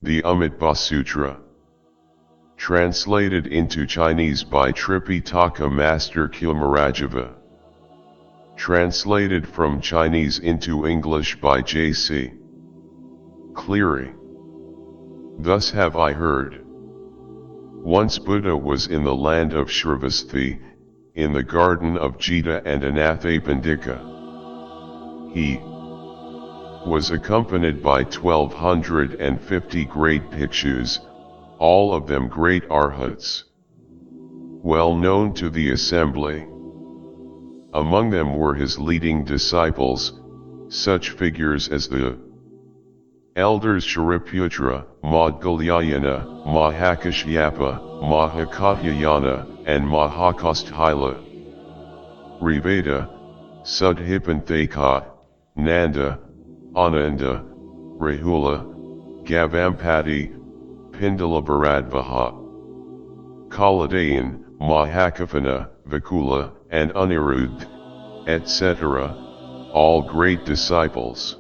The Amitabha Sutra. Translated into Chinese by Tripitaka Master Kilmarajava. Translated from Chinese into English by J.C. Cleary. Thus have I heard. Once Buddha was in the land of Sravasti, in the garden of Jita and Anathapindika. He was accompanied by 1,250 great bhikshus, all of them great arhats, well known to the assembly. Among them were his leading disciples, such figures as the elders Shariputra, Maudgalyayana, Mahakashyapa, Mahakatyayana, and Mahakasthila. Riveda, Sudhipanthaka, Nanda, Ananda, Rahula, Gavampati, Pindalabharadvaha, Kaladayan, Mahakafana, Vikula, and Anirudh, etc., all great disciples.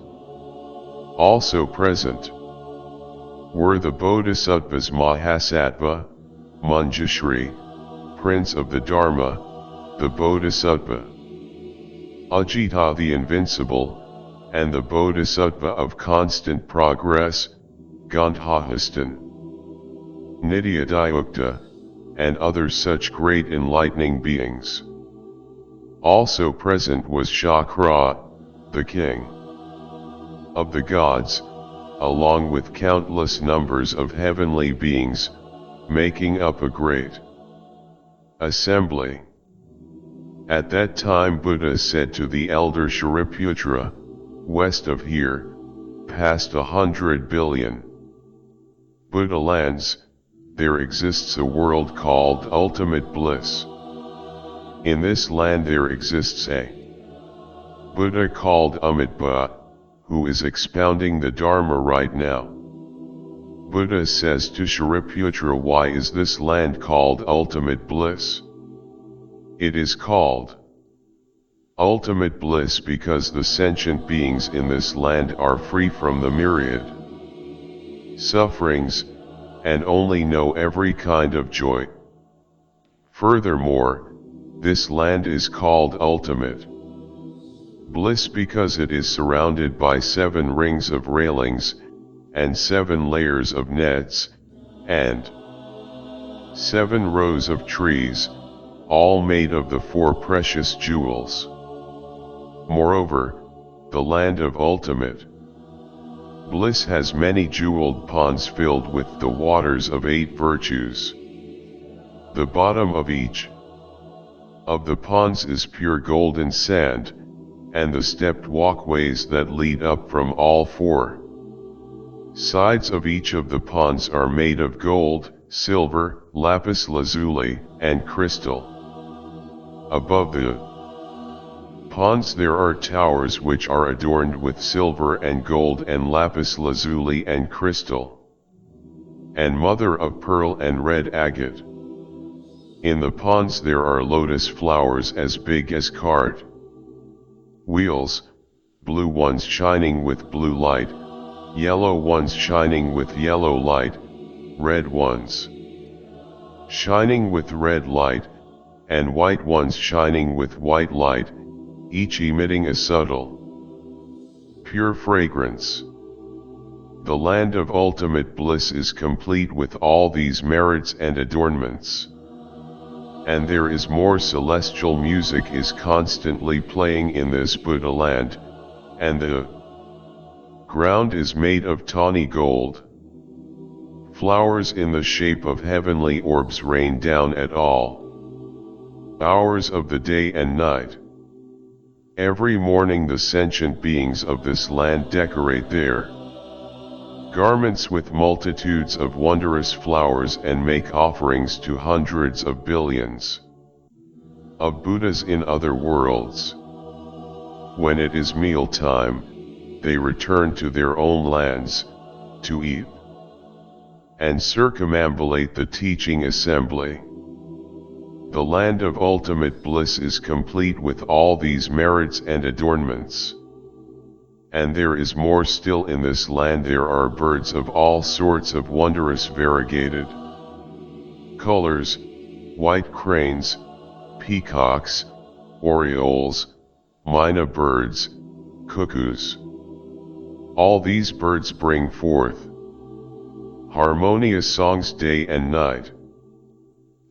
Also present were the Bodhisattvas Mahasattva, Manjushri, Prince of the Dharma, the Bodhisattva Ajita the Invincible, and the Bodhisattva of constant progress, Gandhahastan, Nityadayukta, and other such great enlightening beings. Also present was Shakra, the king of the gods, along with countless numbers of heavenly beings, making up a great assembly. At that time Buddha said to the elder Shariputra, west of here, past 100 billion Buddha lands, there exists a world called ultimate bliss. In this land there exists a Buddha called Amitabha, who is expounding the Dharma right now. Buddha says to Shariputra, why is this land called ultimate bliss? It is called ultimate bliss because the sentient beings in this land are free from the myriad sufferings, and only know every kind of joy. Furthermore, this land is called ultimate bliss because it is surrounded by 7 rings of railings, and 7 layers of nets, and 7 rows of trees, all made of the 4 precious jewels. Moreover, the land of ultimate bliss has many jeweled ponds filled with the waters of 8 virtues. The bottom of each of the ponds is pure golden sand, and the stepped walkways that lead up from all 4 sides of each of the ponds are made of gold, silver, lapis lazuli, and crystal. Above the ponds there are towers which are adorned with silver and gold and lapis lazuli and crystal, and mother of pearl and red agate. In the ponds there are lotus flowers as big as cart wheels, blue ones shining with blue light, yellow ones shining with yellow light, red ones shining with red light, and white ones shining with white light, each emitting a subtle, pure fragrance. The land of ultimate bliss is complete with all these merits and adornments. And there is more celestial music is constantly playing in this Buddha land, and the ground is made of tawny gold. Flowers in the shape of heavenly orbs rain down at all hours of the day and night. Every morning the sentient beings of this land decorate their garments with multitudes of wondrous flowers and make offerings to hundreds of billions of Buddhas in other worlds. When it is meal time, they return to their own lands, to eat and circumambulate the teaching assembly. The land of ultimate bliss is complete with all these merits and adornments. And there is more still in this land. There are birds of all sorts of wondrous variegated colors, white cranes, peacocks, orioles, myna birds, cuckoos. All these birds bring forth harmonious songs day and night.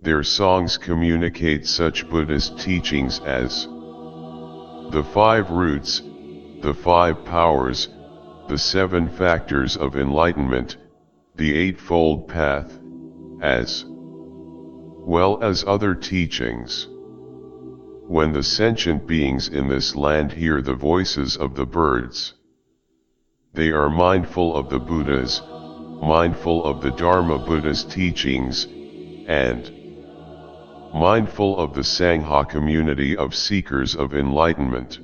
Their songs communicate such Buddhist teachings as the 5 roots, the 5 powers, the 7 factors of enlightenment, the Eightfold Path, as well as other teachings. When the sentient beings in this land hear the voices of the birds, they are mindful of the Buddhas, mindful of the Dharma Buddha's teachings, and mindful of the Sangha community of seekers of enlightenment.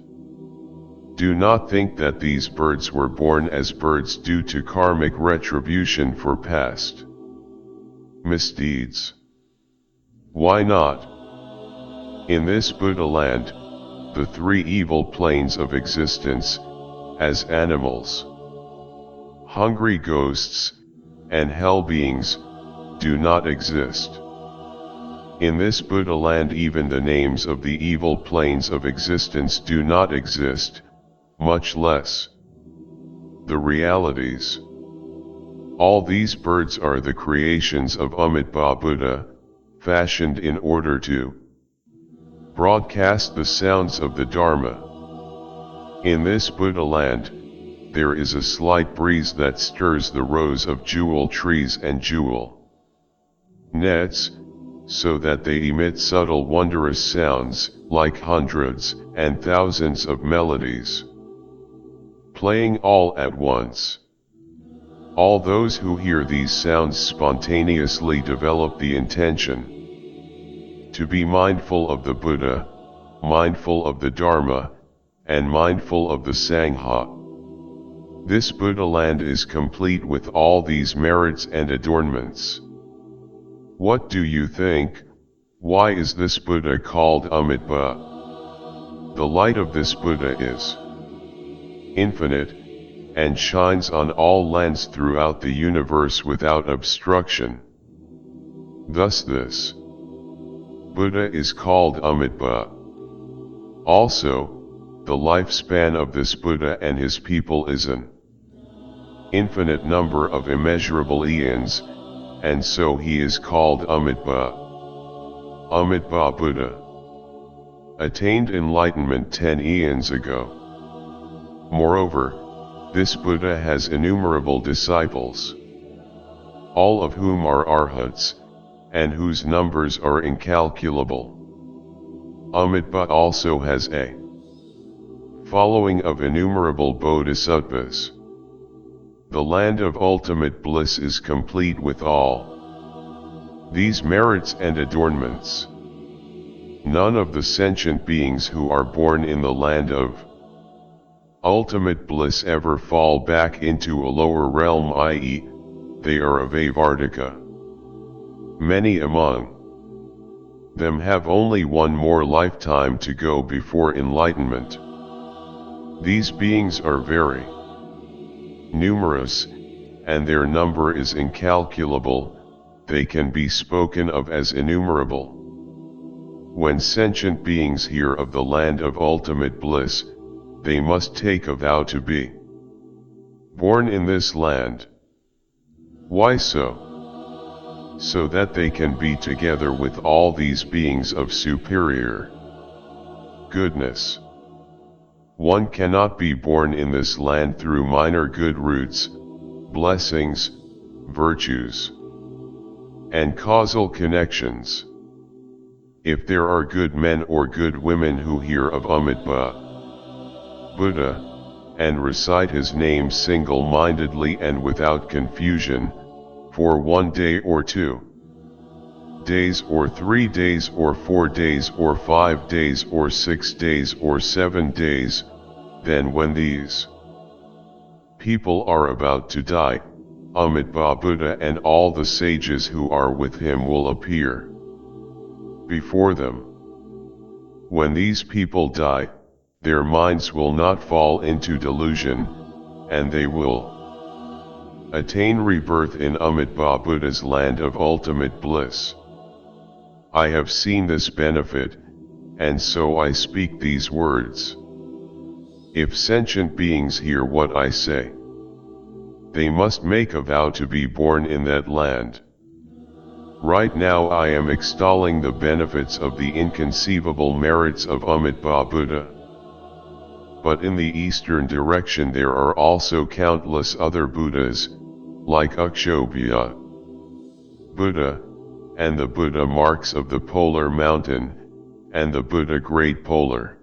Do not think that these birds were born as birds due to karmic retribution for past misdeeds. Why not? In this Buddha land, the 3 evil planes of existence, as animals, hungry ghosts, and hell beings, do not exist. In this Buddha land even the names of the evil planes of existence do not exist, much less the realities. All these birds are the creations of Amitabha Buddha, fashioned in order to broadcast the sounds of the Dharma. In this Buddha land, there is a slight breeze that stirs the rows of jewel trees and jewel nets, so that they emit subtle wondrous sounds, like hundreds and thousands of melodies, playing all at once. All those who hear these sounds spontaneously develop the intention to be mindful of the Buddha, mindful of the Dharma, and mindful of the Sangha. This Buddha land is complete with all these merits and adornments. What do you think? Why is this Buddha called Amitabha? The light of this Buddha is infinite, and shines on all lands throughout the universe without obstruction. Thus this Buddha is called Amitabha. Also, the lifespan of this Buddha and his people is an infinite number of immeasurable eons, and so he is called Amitabha. Amitabha Buddha attained enlightenment 10 eons ago. Moreover, this Buddha has innumerable disciples, all of whom are arhats, and whose numbers are incalculable. Amitabha also has a following of innumerable bodhisattvas. The land of ultimate bliss is complete with all these merits and adornments. None of the sentient beings who are born in the land of ultimate bliss ever fall back into a lower realm, i.e., they are of Avardhaka. Many among them have only one more lifetime to go before enlightenment. These beings are very numerous, and their number is incalculable. They can be spoken of as innumerable. When sentient beings hear of the land of ultimate bliss, they must take a vow to be born in this land. Why so? So that they can be together with all these beings of superior goodness. One cannot be born in this land through minor good roots, blessings, virtues, and causal connections. If there are good men or good women who hear of Amitabha Buddha, and recite his name single-mindedly and without confusion, for 1 day or 2 days or 3 days or 4 days or 5 days or 6 days or 7 days, then when these people are about to die, Amitabha Buddha and all the sages who are with him will appear before them. When these people die, their minds will not fall into delusion, and they will attain rebirth in Amitabha Buddha's land of ultimate bliss. I have seen this benefit, and so I speak these words. If sentient beings hear what I say, they must make a vow to be born in that land. Right now I am extolling the benefits of the inconceivable merits of Amitabha Buddha. But in the eastern direction there are also countless other Buddhas, like Akshobhya Buddha, and the Buddha marks of the Polar Mountain, and the Buddha Great Polar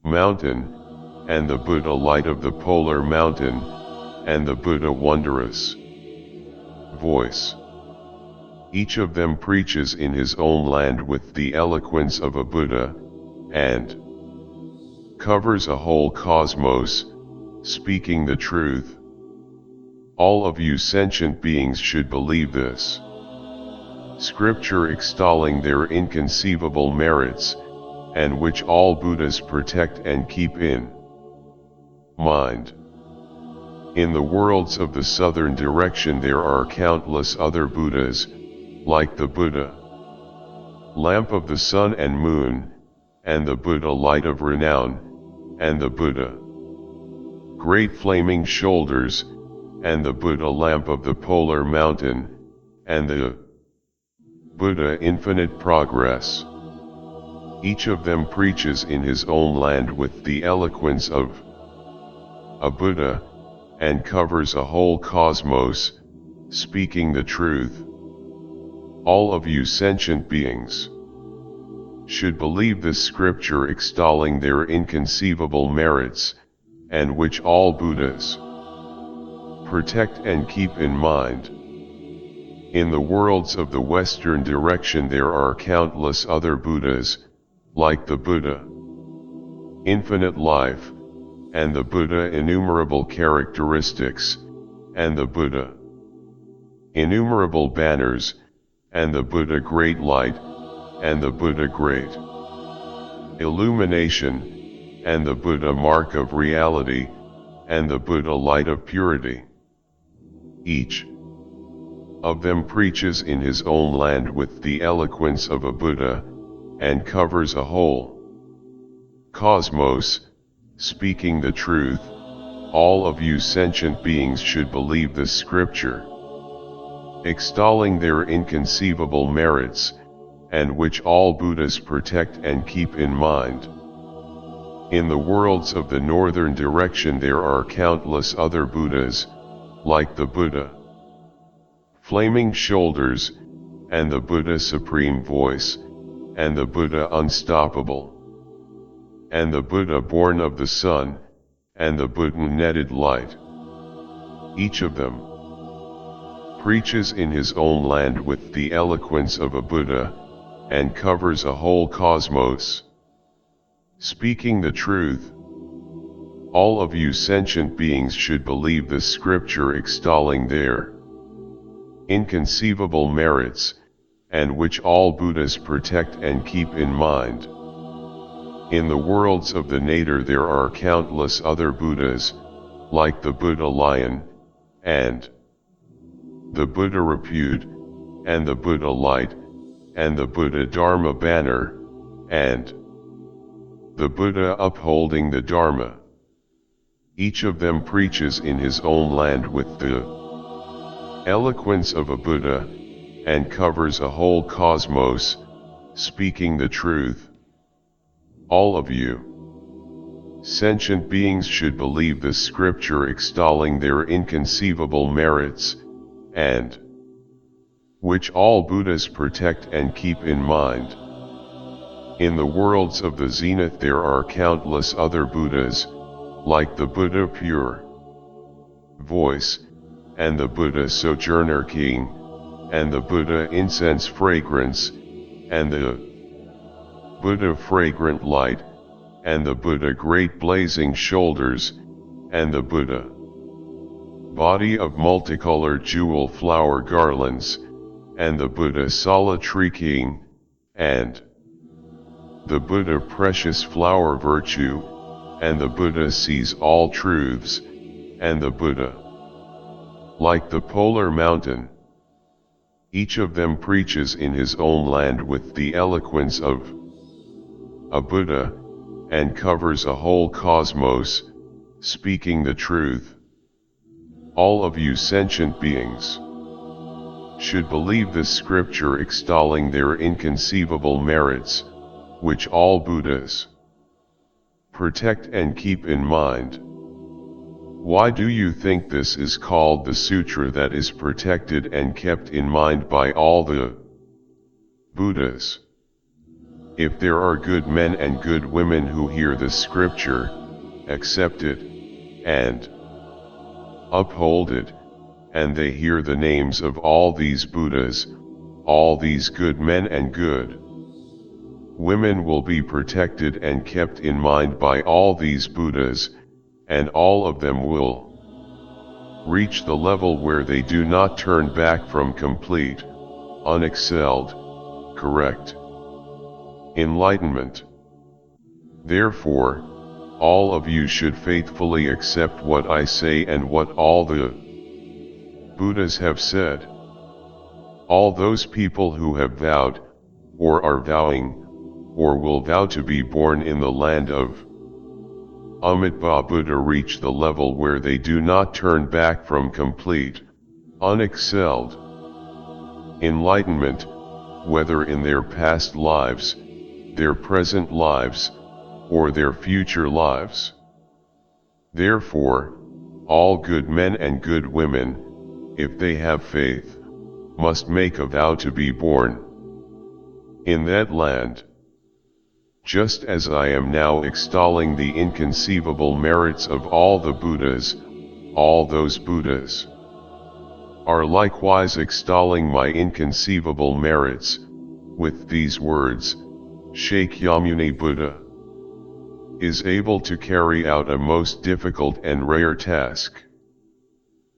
Mountain, and the Buddha Light of the Polar Mountain, and the Buddha Wondrous Voice. Each of them preaches in his own land with the eloquence of a Buddha, and covers a whole cosmos, speaking the truth. All of you sentient beings should believe this scripture extolling their inconceivable merits, and which all Buddhas protect and keep in mind. In the worlds of the southern direction there are countless other Buddhas, like the Buddha Lamp of the Sun and Moon, and the Buddha Light of Renown, and the Buddha Great Flaming Shoulders, and the Buddha Lamp of the Polar Mountain, and the Buddha Infinite Progress. Each of them preaches in his own land with the eloquence of a Buddha, and covers a whole cosmos, speaking the truth. All of you sentient beings should believe this scripture extolling their inconceivable merits, and which all Buddhas protect and keep in mind. In the worlds of the western direction there are countless other Buddhas, like the Buddha Infinite Life, and the Buddha Innumerable Characteristics, and the Buddha Innumerable Banners, and the Buddha Great Light, and the Buddha Great Illumination, and the Buddha Mark of Reality, and the Buddha Light of Purity. Each of them preaches in his own land with the eloquence of a Buddha, and covers a whole cosmos, speaking the truth. All of you sentient beings should believe this scripture extolling their inconceivable merits, and which all Buddhas protect and keep in mind. In the worlds of the northern direction there are countless other Buddhas, like the Buddha Flaming Shoulders, and the Buddha Supreme Voice, and the Buddha Unstoppable, and the Buddha Born of the Sun, and the Buddha Netted Light. Each of them preaches in his own land with the eloquence of a Buddha, and covers a whole cosmos, speaking the truth. All of you sentient beings should believe this scripture extolling their inconceivable merits, and which all Buddhas protect and keep in mind. In the worlds of the nadir there are countless other Buddhas, like the Buddha Lion, and the Buddha Repute, and the Buddha Light, and the Buddha Dharma Banner, and the Buddha Upholding the Dharma. Each of them preaches in his own land with the eloquence of a Buddha, and covers a whole cosmos, speaking the truth. All of you sentient beings should believe this scripture extolling their inconceivable merits, and which all Buddhas protect and keep in mind. In the worlds of the zenith there are countless other Buddhas, like the Buddha Pure Voice, and the Buddha Sojourner King, and the Buddha Incense Fragrance, and the Buddha Fragrant Light, and the Buddha Great Blazing Shoulders, and the Buddha Body of Multicolored Jewel Flower Garlands, and the Buddha Solitary King, and the Buddha precious flower virtue, and the Buddha sees all truths, and the Buddha, like the polar mountain. Each of them preaches in his own land with the eloquence of a Buddha, and covers a whole cosmos, speaking the truth. All of you sentient beings should believe this scripture extolling their inconceivable merits, which all Buddhas protect and keep in mind. Why do you think this is called the sutra that is protected and kept in mind by all the Buddhas? If there are good men and good women who hear the scripture, accept it, and uphold it, and they hear the names of all these Buddhas, all these good men and good women will be protected and kept in mind by all these Buddhas, and all of them will reach the level where they do not turn back from complete, unexcelled, correct enlightenment. Therefore, all of you should faithfully accept what I say and what all the Buddhas have said. All those people who have vowed, or are vowing, or will vow to be born in the land of Amitabha Buddha reach the level where they do not turn back from complete, unexcelled enlightenment, whether in their past lives, their present lives, or their future lives. Therefore, all good men and good women, if they have faith, must make a vow to be born in that land. Just as I am now extolling the inconceivable merits of all the Buddhas, all those Buddhas are likewise extolling my inconceivable merits, with these words, Shakyamuni Buddha is able to carry out a most difficult and rare task.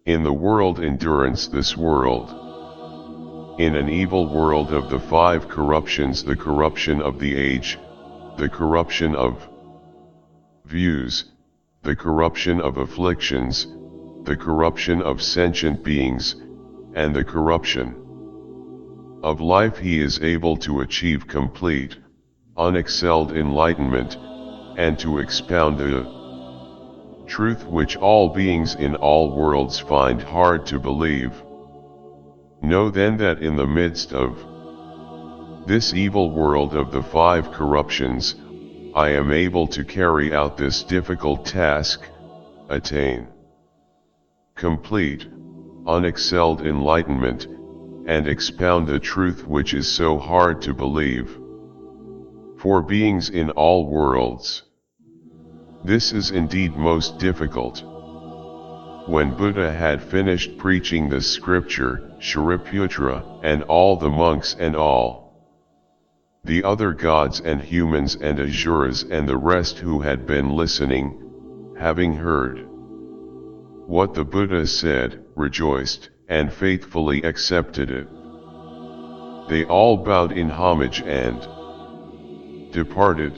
In the world endurance this world, in an evil world of the five corruptions, the corruption of the age, the corruption of views, the corruption of afflictions, the corruption of sentient beings, and the corruption of life, he is able to achieve complete, unexcelled enlightenment, and to expound the truth which all beings in all worlds find hard to believe. Know then that in the midst of this evil world of the five corruptions, I am able to carry out this difficult task, attain complete, unexcelled enlightenment, and expound the truth which is so hard to believe for beings in all worlds. This is indeed most difficult. When Buddha had finished preaching the scripture, Shariputra, and all the monks and all the other gods and humans and asuras and the rest who had been listening, having heard what the Buddha said, rejoiced, and faithfully accepted it. They all bowed in homage and departed.